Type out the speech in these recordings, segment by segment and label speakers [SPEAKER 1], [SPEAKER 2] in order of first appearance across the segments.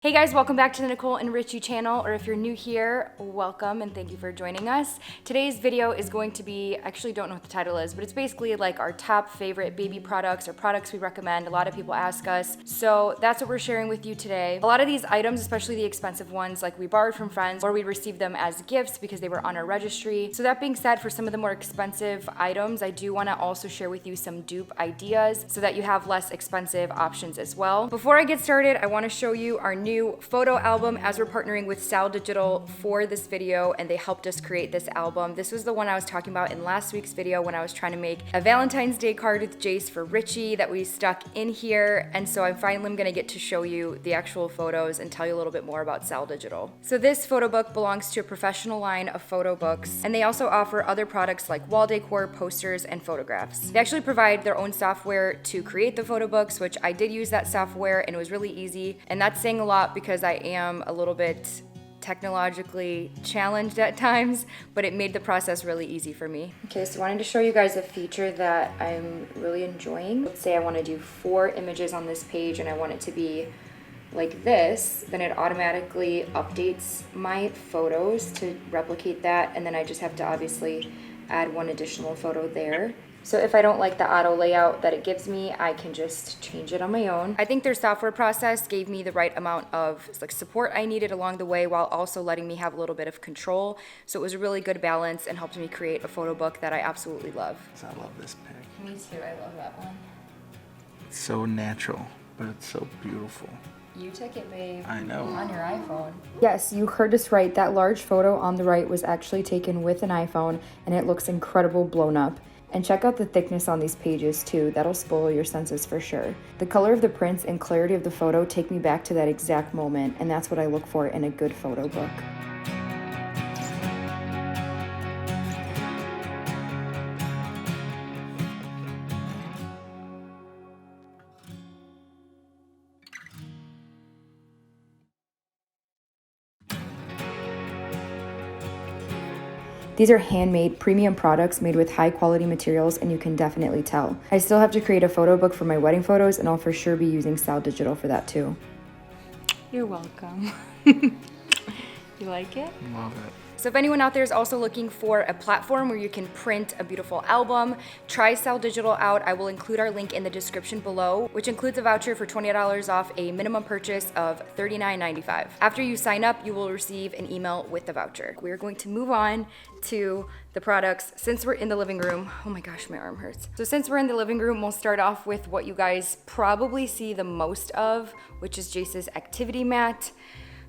[SPEAKER 1] Hey guys, welcome back to the Nicole and Richie channel, or if you're new here, welcome and thank you for joining us. Today's video is going to be, I actually don't know what the title is, but it's basically like our top favorite baby products or products we recommend. A lot of people ask us, so that's what we're sharing with you today. A lot of these items, especially the expensive ones, like we borrowed from friends or we received them as gifts because they were on our registry. So that being said, for some of the more expensive items, I do want to also share with you some dupe ideas so that you have less expensive options as well. Before I get started, I want to show you our new photo album, as we're partnering with Sal Digital for this video, and they helped us create this album. This was the one I was talking about in last week's video when I was trying to make a Valentine's Day card with Jace for Richie that we stuck in here, and so I finally am gonna get to show you the actual photos and tell you a little bit more about Sal Digital. So this photo book belongs to a professional line of photo books, and they also offer other products like wall decor, posters, and photographs. They actually provide their own software to create the photo books, which I did use that software and it was really easy, and that's saying a lot because I am a little bit technologically challenged at times, but it made the process really easy for me. Okay, so I wanted to show you guys a feature that I'm really enjoying. Let's say I want to do 4 images on this page and I want it to be like this, then it automatically updates my photos to replicate that, and then I just have to obviously add one additional photo there. So if I don't like the auto layout that it gives me, I can just change it on my own. I think their software process gave me the right amount of support I needed along the way while also letting me have a little bit of control. So it was a really good balance and helped me create a photo book that I absolutely love.
[SPEAKER 2] I love this pic.
[SPEAKER 1] Me too, I love that one.
[SPEAKER 2] It's so natural, but it's so beautiful.
[SPEAKER 1] You took it, babe.
[SPEAKER 2] I know.
[SPEAKER 1] On your iPhone. Yes, you heard us right. That large photo on the right was actually taken with an iPhone, and it looks incredible blown up. And check out the thickness on these pages too. That'll spoil your senses for sure. The color of the prints and clarity of the photo take me back to that exact moment, and that's what I look for in a good photo book. These are handmade premium products made with high quality materials, and you can definitely tell. I still have to create a photo book for my wedding photos, and I'll for sure be using Sal Digital for that too. You're welcome. You like it?
[SPEAKER 2] Love it.
[SPEAKER 1] So if anyone out there is also looking for a platform where you can print a beautiful album, try Sal Digital out. I will include our link in the description below, which includes a voucher for $20 off a minimum purchase of $39.95. After you sign up, you will receive an email with the voucher. We're going to move on to the products. Since we're in the living room, oh my gosh, my arm hurts. So since we're in the living room, we'll start off with what you guys probably see the most of, which is Jace's activity mat.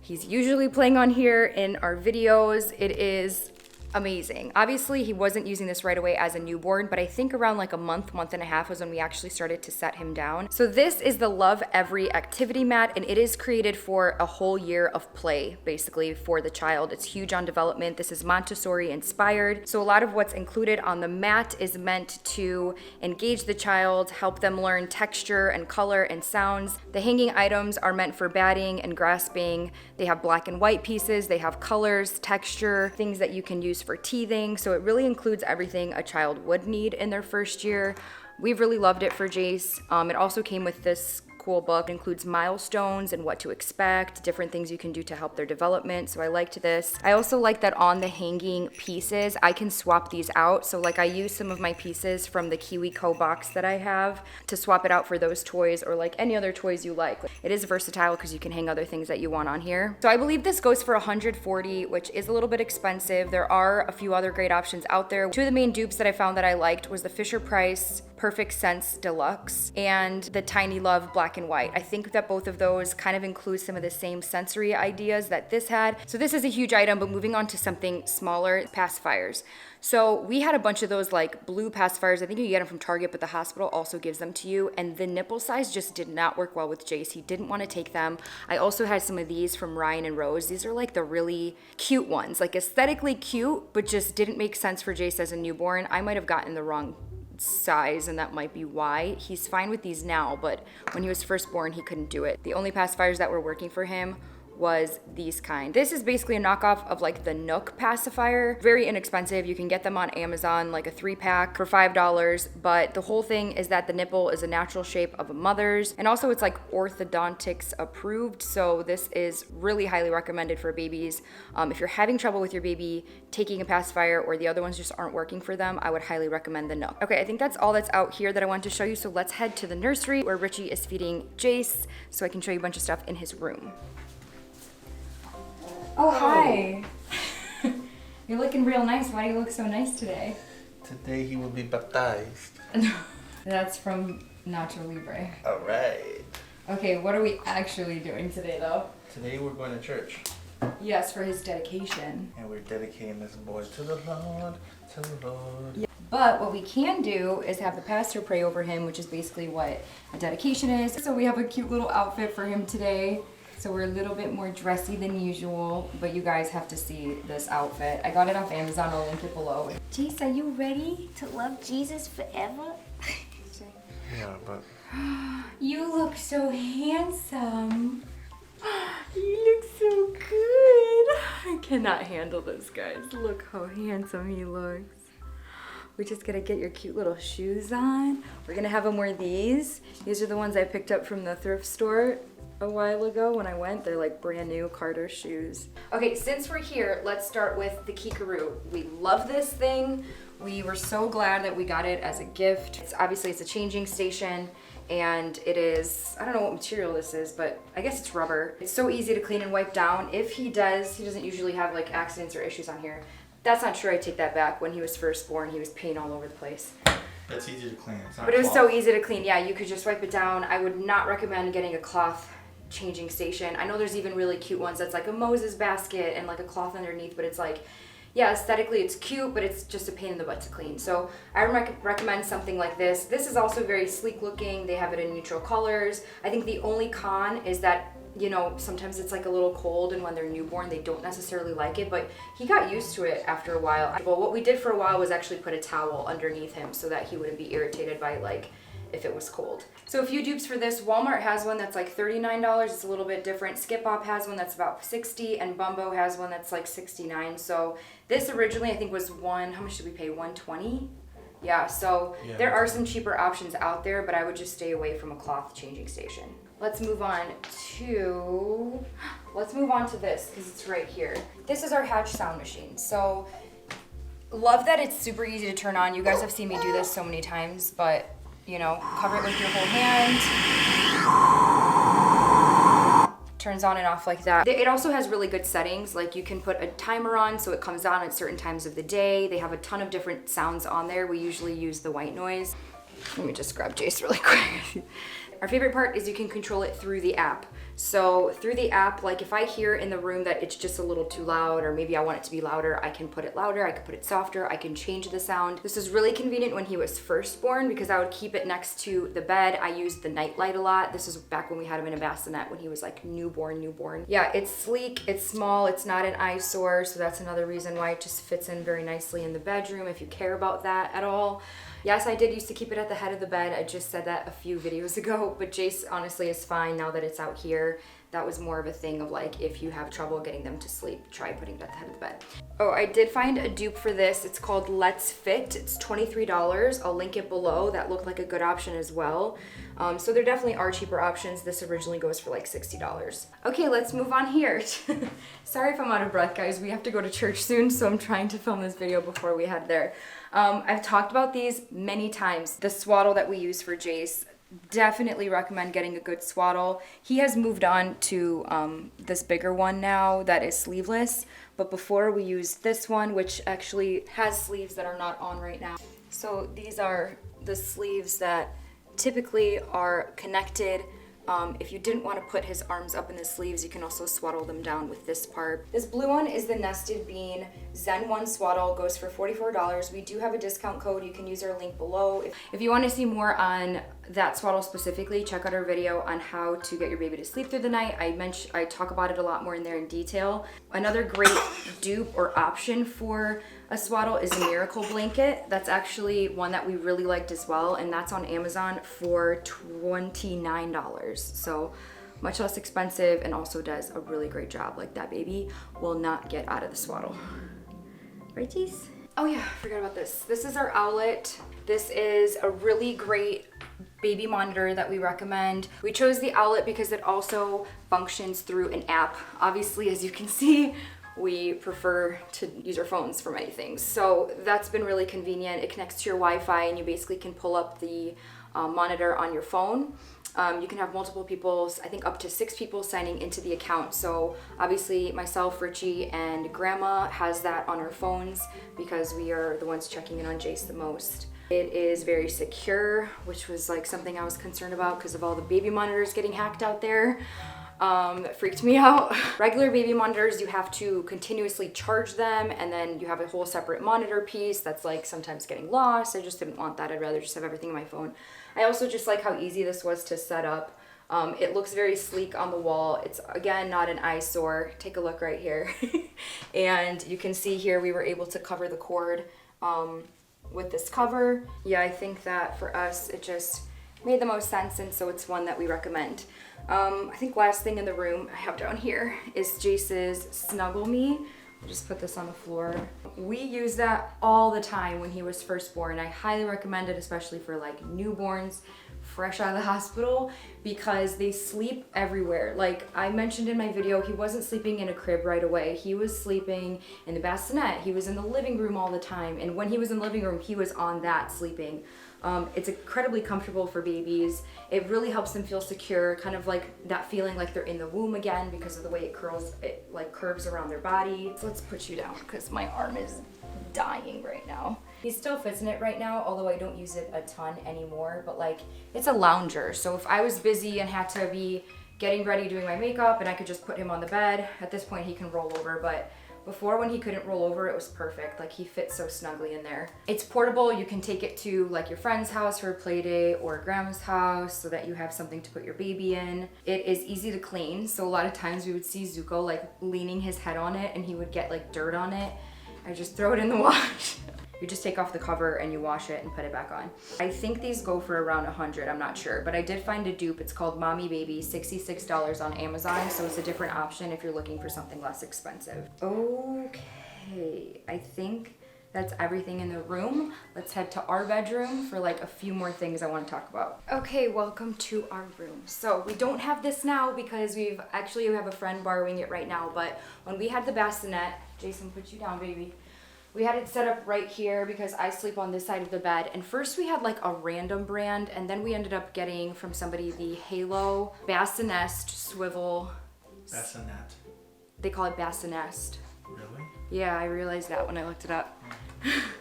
[SPEAKER 1] He's usually playing on here in our videos. It is amazing. Obviously, he wasn't using this right away as a newborn, but I think around like a month and a half was when we actually started to set him down. So this is the Love Every activity mat, and it is created for a whole year of play, basically, for the child. It's huge on development. This is Montessori inspired. So a lot of what's included on the mat is meant to engage the child, help them learn texture and color and sounds. The hanging items are meant for batting and grasping. They have black and white pieces. They have colors, texture, things that you can use for teething, so it really includes everything a child would need in their first year. We've really loved it for Jace. It also came with this cool book. It includes milestones and what to expect, different things you can do to help their development, so I liked this. I also like that on the hanging pieces, I can swap these out. So like I use some of my pieces from the Kiwi Co box that I have to swap it out for those toys or like any other toys you like. It is versatile because you can hang other things that you want on here. So I believe this goes for $140, which is a little bit expensive. There are a few other great options out there. Two of the main dupes that I found that I liked was the Fisher-Price Perfect Sense Deluxe and the Tiny Love Black and White. I think that both of those kind of include some of the same sensory ideas that this had. So this is a huge item, but moving on to something smaller, pacifiers. So we had a bunch of those like blue pacifiers. I think you get them from Target, but the hospital also gives them to you. And the nipple size just did not work well with Jace. He didn't want to take them. I also had some of these from Ryan and Rose. These are like the really cute ones, like aesthetically cute, but just didn't make sense for Jace as a newborn. I might have gotten the wrong size, and that might be why. He's fine with these now, but when he was first born, he couldn't do it. The only pacifiers that were working for him was these kind. This is basically a knockoff of like the Nook pacifier. Very inexpensive. You can get them on Amazon, like a 3-pack for $5. But the whole thing is that the nipple is a natural shape of a mother's. And also it's like orthodontics approved. So this is really highly recommended for babies. If you're having trouble with your baby taking a pacifier or the other ones just aren't working for them, I would highly recommend the Nook. Okay, I think that's all that's out here that I wanted to show you. So let's head to the nursery where Richie is feeding Jace so I can show you a bunch of stuff in his room. Oh, hi. You're looking real nice. Why do you look so nice today?
[SPEAKER 2] Today he will be baptized.
[SPEAKER 1] That's from Nacho Libre.
[SPEAKER 2] All right.
[SPEAKER 1] Okay, what are we actually doing today, though?
[SPEAKER 2] Today we're going to church.
[SPEAKER 1] Yes, for his dedication.
[SPEAKER 2] And we're dedicating this boy to the Lord, to the Lord.
[SPEAKER 1] Yeah. But what we can do is have the pastor pray over him, which is basically what a dedication is. So we have a cute little outfit for him today. So we're a little bit more dressy than usual, but you guys have to see this outfit. I got it off Amazon, I'll link it below. Jace, are you ready to love Jesus forever?
[SPEAKER 2] Yeah, but...
[SPEAKER 1] You look so handsome. You look so good. I cannot handle this, guys. Look how handsome he looks. We're just gonna get your cute little shoes on. We're gonna have him wear these. These are the ones I picked up from the thrift store a while ago when I went. They're like brand new Carter shoes. Okay, since we're here, let's start with the Kikaroo. We love this thing. We were so glad that we got it as a gift. Obviously it's a changing station and it is, I don't know what material this is, but I guess it's rubber. It's so easy to clean and wipe down. If he doesn't usually have like accidents or issues on here. That's not true, I take that back. When he was first born, he was paint all over the place.
[SPEAKER 2] That's easy to clean. It's not
[SPEAKER 1] but it was
[SPEAKER 2] cloth.
[SPEAKER 1] so easy to clean. Yeah, you could just wipe it down. I would not recommend getting a cloth changing station. I know there's even really cute ones that's like a Moses basket and like a cloth underneath, but it's like, yeah, aesthetically it's cute, but it's just a pain in the butt to clean. So I recommend something like this. This is also very sleek looking. They have it in neutral colors. I think the only con is that, you know, sometimes it's like a little cold and when they're newborn, they don't necessarily like it, but he got used to it after a while. Well, what we did for a while was actually put a towel underneath him so that he wouldn't be irritated by like if it was cold. So a few dupes for this. Walmart has one that's like $39. It's a little bit different. Skip Hop has one that's about $60 and Bumbo has one that's like $69. So this originally I think was how much did we pay? $120? Yeah, so there are some cheaper options out there, but I would just stay away from a cloth changing station. Let's move on to this because it's right here. This is our Hatch sound machine. So love that it's super easy to turn on. You guys have seen me do this so many times, but you know, cover it with your whole hand. Turns on and off like that. It also has really good settings. Like you can put a timer on so it comes on at certain times of the day. They have a ton of different sounds on there. We usually use the white noise. Let me just grab Jace really quick. Our favorite part is you can control it through the app. So through the app, like if I hear in the room that it's just a little too loud or maybe I want it to be louder, I can put it louder, I can put it softer, I can change the sound. This is really convenient when he was first born because I would keep it next to the bed. I used the night light a lot. This is back when we had him in a bassinet when he was like newborn. Yeah, it's sleek, it's small, it's not an eyesore, so that's another reason why it just fits in very nicely in the bedroom if you care about that at all. Yes, I did used to keep it at the head of the bed. I just said that a few videos ago, but Jace honestly is fine now that it's out here. That was more of a thing of like, if you have trouble getting them to sleep, try putting it at the head of the bed. Oh, I did find a dupe for this. It's called Let's Fit. It's $23. I'll link it below. That looked like a good option as well. So there definitely are cheaper options. This originally goes for like $60. Okay, let's move on here. Sorry if I'm out of breath, guys. We have to go to church soon, so I'm trying to film this video before we head there. I've talked about these many times. The swaddle that we use for Jace, definitely recommend getting a good swaddle. He has moved on to this bigger one now that is sleeveless, but before we used this one, which actually has sleeves that are not on right now. So these are the sleeves that typically are connected. If you didn't want to put his arms up in the sleeves, you can also swaddle them down with this part. This blue one is the Nested Bean Zen 1 swaddle, goes for $44. We do have a discount code. You can use our link below. If you want to see more on that swaddle specifically, check out our video on how to get your baby to sleep through the night. I talk about it a lot more in there in detail. Another great dupe or option for a swaddle is a Miracle blanket. That's actually one that we really liked as well, and that's on Amazon for $29. So much less expensive, and also does a really great job. Like, that baby will not get out of the swaddle. Right, Jace? Oh yeah, forgot about this. This is our Owlet. This is a really great baby monitor that we recommend. We chose the Owlet because it also functions through an app. Obviously, as you can see, we prefer to use our phones for many things. So that's been really convenient. It connects to your Wi-Fi and you basically can pull up the monitor on your phone. You can have multiple people, I think up to 6 people signing into the account. So obviously myself, Richie, and Grandma has that on our phones because we are the ones checking in on Jace the most. It is very secure, which was like something I was concerned about because of all the baby monitors getting hacked out there. That freaked me out. Regular baby monitors, you have to continuously charge them, and then you have a whole separate monitor piece that's like sometimes getting lost. I just didn't want that. I'd rather just have everything on my phone. I also just like how easy this was to set up. It looks very sleek on the wall. It's, again, not an eyesore. Take a look right here. And you can see here we were able to cover the cord with this cover. Yeah, I think that for us it just made the most sense, and so it's one that we recommend. I think last thing in the room I have down here is Jace's Snuggle Me. I'll just put this on the floor. We use that all the time when he was first born. I highly recommend it, especially for like newborns fresh out of the hospital, because they sleep everywhere. Like I mentioned in my video, he wasn't sleeping in a crib right away. He was sleeping in the bassinet. He was in the living room all the time. And when he was in the living room, he was on that sleeping. It's incredibly comfortable for babies. It really helps them feel secure, kind of like that feeling like they're in the womb again because of the way it like curves around their body. So let's put you down because my arm is dying right now. He still fits in it right now, although I don't use it a ton anymore, but like it's a lounger. So if I was busy and had to be getting ready doing my makeup and I could just put him on the bed, at this point he can roll over, but before, when he couldn't roll over, it was perfect. Like, he fits so snugly in there. It's portable. You can take it to like your friend's house for a play day or grandma's house so that you have something to put your baby in. It is easy to clean. So a lot of times we would see Zuko like leaning his head on it and he would get like dirt on it. I just throw it in the wash. You just take off the cover and you wash it and put it back on. I think these go for around 100, I'm not sure, but I did find a dupe. It's called Mommy Baby, $66 on Amazon, so it's a different option if you're looking for something less expensive. Okay, I think that's everything in the room. Let's head to our bedroom for like a few more things I want to talk about. Okay, welcome to our room. So we don't have this now because we have a friend borrowing it right now, but when we had the bassinet, Jason, put you down, baby. We had it set up right here because I sleep on this side of the bed. And first we had like a random brand, and then we ended up getting from somebody the Halo Bassinet swivel.
[SPEAKER 2] Bassinet.
[SPEAKER 1] They call it Bassinet.
[SPEAKER 2] Really?
[SPEAKER 1] Yeah, I realized that when I looked it up.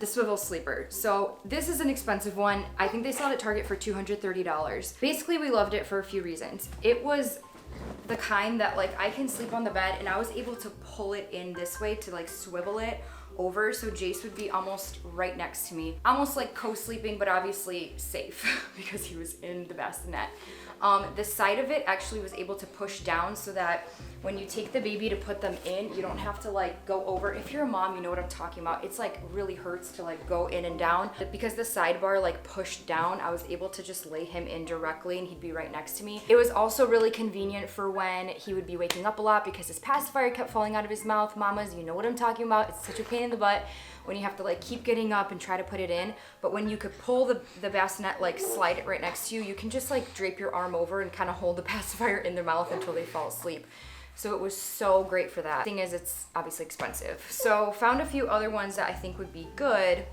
[SPEAKER 1] The swivel sleeper. So this is an expensive one. I think they sell it at Target for $230. Basically, we loved it for a few reasons. It was the kind that like I can sleep on the bed and I was able to pull it in this way to like swivel it over, so Jace would be almost right next to me. Almost like co-sleeping, but obviously safe because he was in the bassinet. The side of it actually was able to push down so that when you take the baby to put them in, you don't have to like go over. If you're a mom, you know what I'm talking about. It's like really hurts to like go in and down. But because the sidebar like pushed down, I was able to just lay him in directly and he'd be right next to me. It was also really convenient for when he would be waking up a lot because his pacifier kept falling out of his mouth. Mamas, you know what I'm talking about. It's such a pain in the butt when you have to like keep getting up and try to put it in. But when you could pull the bassinet, like slide it right next to you, you can just like drape your arm over and kind of hold the pacifier in their mouth until they fall asleep. So it was so great for that. Thing is, it's obviously expensive. So found a few other ones that I think would be good.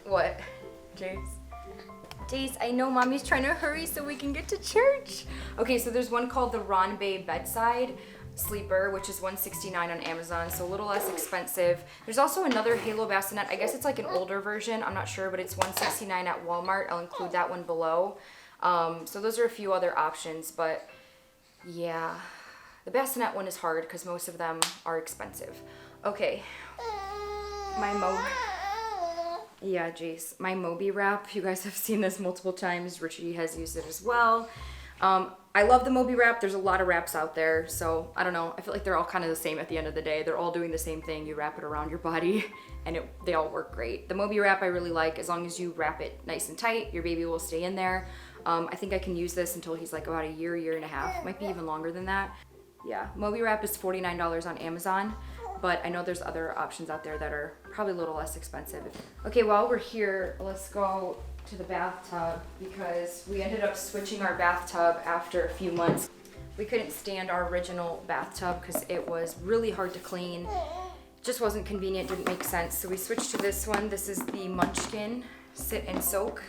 [SPEAKER 1] What, Jace? Jace, I know mommy's trying to hurry so we can get to church. Okay, so there's one called the Ron Bay Bedside Sleeper, which is $169 on Amazon, so a little less expensive. There's also another Halo Bassinet. I guess it's like an older version, I'm not sure, but it's $169 at Walmart. I'll include that one below. So those are a few other options, but yeah, the bassinet one is hard because most of them are expensive. Okay, yeah, Jace, my Moby wrap. You guys have seen this multiple times. Richie has used it as well. I love the Moby wrap. There's a lot of wraps out there, so I don't know. I feel like they're all kind of the same at the end of the day. They're all doing the same thing. You wrap it around your body, and they all work great. The Moby wrap I really like. As long as you wrap it nice and tight, your baby will stay in there. I think I can use this until he's like about a year and a half. Might be even longer than that. Yeah, Moby Wrap is $49 on Amazon, but I know there's other options out there that are probably a little less expensive. Okay, while we're here, let's go to the bathtub because we ended up switching our bathtub after a few months. We couldn't stand our original bathtub because it was really hard to clean. Just wasn't convenient, didn't make sense. So we switched to this one. This is the Munchkin Sit and Soak.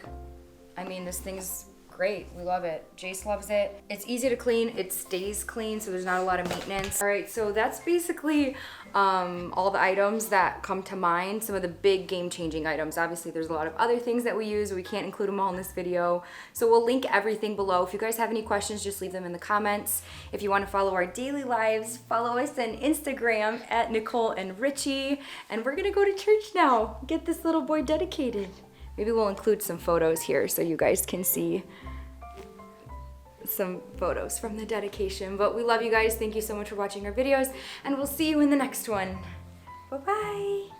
[SPEAKER 1] I mean, this thing's great. We love it. Jace loves it. It's easy to clean. It stays clean, so there's not a lot of maintenance. All right, so that's basically all the items that come to mind, some of the big game-changing items. Obviously, there's a lot of other things that we use. We can't include them all in this video. So we'll link everything below. If you guys have any questions, just leave them in the comments. If you want to follow our daily lives, follow us on Instagram at Nicole and Richie. And we're gonna go to church now, get this little boy dedicated. Maybe we'll include some photos here so you guys can see some photos from the dedication. But we love you guys. Thank you so much for watching our videos, and we'll see you in the next one. Bye-bye.